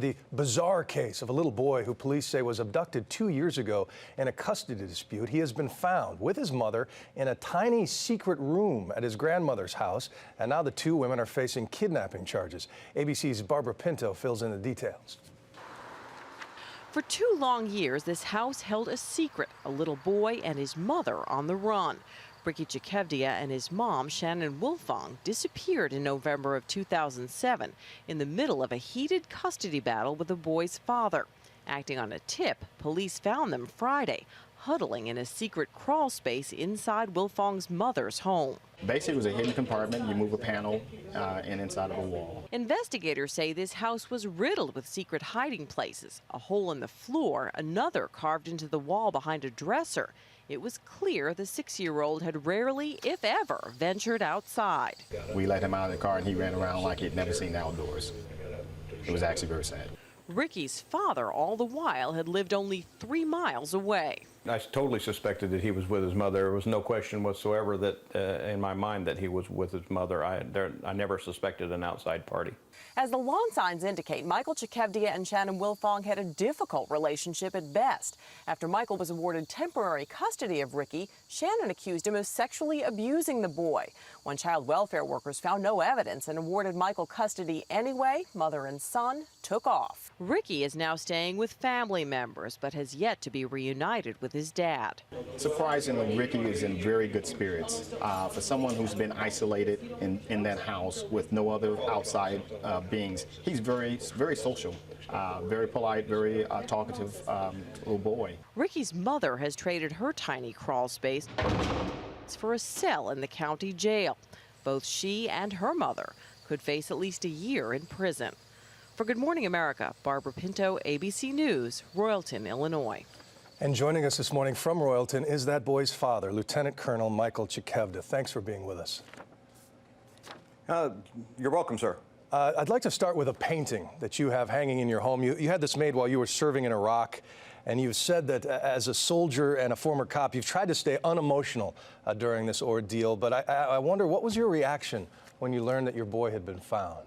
The bizarre case of a little boy who police say was abducted 2 years ago in a custody dispute. He has been found with his mother in a tiny secret room at his grandmother's house, and now the two women are facing kidnapping charges. ABC's Barbara Pinto fills in the details. For 2 long years, this house held a secret, a little boy and his mother on the run. Ricky Chikevdia and his mom, Shannon Wilfong, disappeared in November of 2007 in the middle of a heated custody battle with the boy's father. Acting on a tip, police found them Friday, huddling in a secret crawl space inside Wilfong's mother's home. Basically, it was a hidden compartment. You move a panel and inside of a wall. Investigators say this house was riddled with secret hiding places, a hole in the floor, another carved into the wall behind a dresser. It was clear the 6-year-old had rarely, if ever, ventured outside. We let him out of the car and he ran around like he'd never seen the outdoors. It was actually very sad. Ricky's father, all the while, had lived only 3 miles away. I totally suspected that he was with his mother. There was no question whatsoever that in my mind that he was with his mother. I never suspected an outside party. As the lawn signs indicate, Michael Chikevdia and Shannon Wilfong had a difficult relationship at best. After Michael was awarded temporary custody of Ricky, Shannon accused him of sexually abusing the boy. When child welfare workers found no evidence and awarded Michael custody anyway, mother and son took off. Ricky is now staying with family members, but has yet to be reunited with his dad. Surprisingly, Ricky is in very good spirits. For someone who's been isolated in that house with no other outside beings, he's very social, very polite, very talkative little boy. Ricky's mother has traded her tiny crawl space for a cell in the county jail. Both she and her mother could face at least a year in prison. For Good Morning America, Barbara Pinto, ABC News, Royalton, Illinois. And joining us this morning from Royalton is that boy's father, Lieutenant Colonel Michael Chikevdia. Thanks for being with us. You're welcome, sir. I'd like to start with a painting that you have hanging in your home. You had this made while you were serving in Iraq, and you've said that as a soldier and a former cop, you've tried to stay unemotional during this ordeal. But I wonder, what was your reaction when you learned that your boy had been found?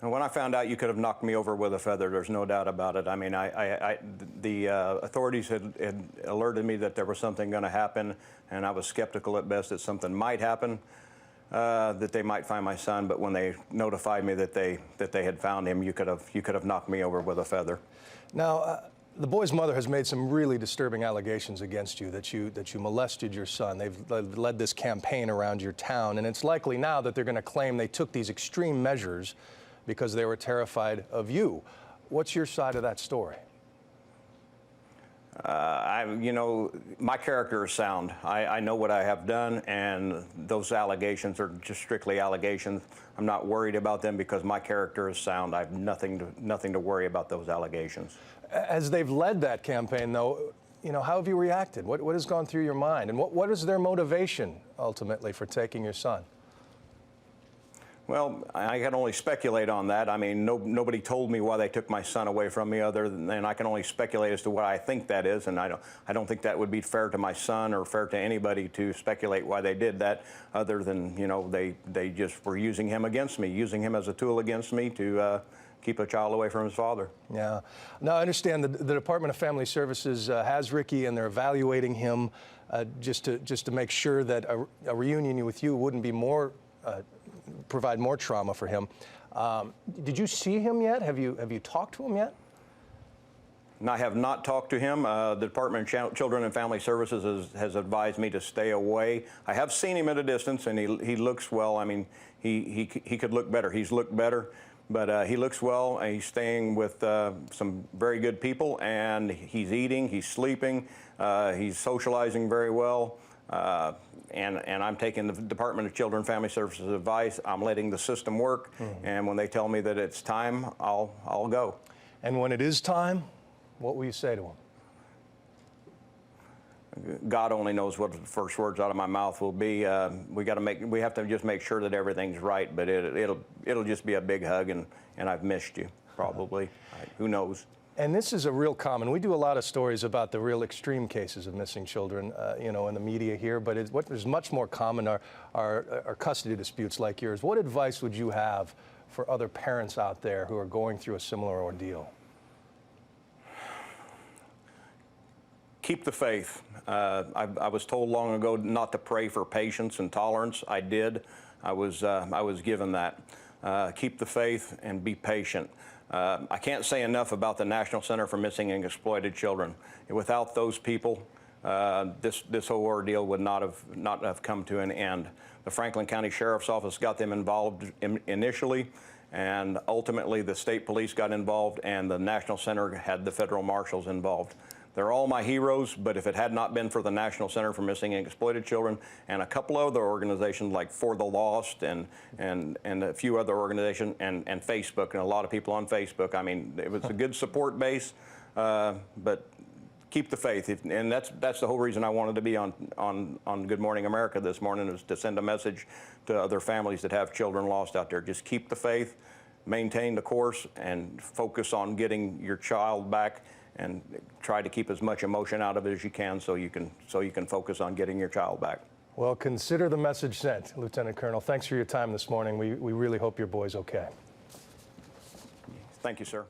And when I found out, you could have knocked me over with a feather. There's no doubt about it. I mean, the authorities had alerted me that there was something going to happen, and I was skeptical at best that something might happen. That they might find my son, but when they notified me that they had found him, you could have knocked me over with a feather. Now, the boy's mother has made some really disturbing allegations against you that you molested your son. They've led this campaign around your town, and it's likely now that they're going to claim they took these extreme measures because they were terrified of you. What's your side of that story? You know, my character is sound. I know what I have done, and those allegations are just strictly allegations. I'm not worried about them because my character is sound. I have nothing to worry about those allegations. As they've led that campaign, though, you know, how have you reacted? What has gone through your mind? And what is their motivation, ultimately, for taking your son? Well, I can only speculate on that. I mean, nobody told me why they took my son away from me other than I can only speculate as to what I think that is, and I don't think that would be fair to my son or fair to anybody to speculate why they did that other than, you know, they just were using him against me, using him as a tool against me to keep a child away from his father. Yeah. Now, I understand the Department of Family Services has Ricky, and they're evaluating him just to make sure that a reunion with you wouldn't be provide more trauma for him. Did you see him yet? Have you talked to him yet? And I have not talked to him. The Department of Children and Family Services has advised me to stay away. I have seen him at a distance, and he looks well. I mean, he could look better. He's looked better, but he looks well. And he's staying with some very good people, and he's eating, he's sleeping, he's socializing very well. And I'm taking the Department of Children and Family Services advice. I'm letting the system work, and when they tell me that it's time, I'll go. And when it is time, what will you say to them? God only knows what the first words out of my mouth will be. We have to just make sure that everything's right, but it'll just be a big hug, and I've missed you, probably. Who knows? And this is a real common. We do a lot of stories about the real extreme cases of missing children, you know, in the media here. But what is much more common are custody disputes like yours. What advice would you have for other parents out there who are going through a similar ordeal? Keep the faith. I was told long ago not to pray for patience and tolerance. I did. I was given that. Keep the faith and be patient. I can't say enough about the National Center for Missing and Exploited Children. Without those people, this whole ordeal would not have come to an end. The Franklin County Sheriff's Office got them involved initially, and ultimately the state police got involved, and the National Center had the federal marshals involved. They're all my heroes, but if it had not been for the National Center for Missing and Exploited Children and a couple other organizations like For the Lost and a few other organizations and Facebook and a lot of people on Facebook, I mean, it was a good support base, but keep the faith. And that's the whole reason I wanted to be on Good Morning America this morning, is to send a message to other families that have children lost out there. Just keep the faith, maintain the course, and focus on getting your child back, and try to keep as much emotion out of it as you can so you can focus on getting your child back. Well, consider the message sent, Lieutenant Colonel. Thanks for your time this morning. We really hope your boy's okay. Thank you, sir.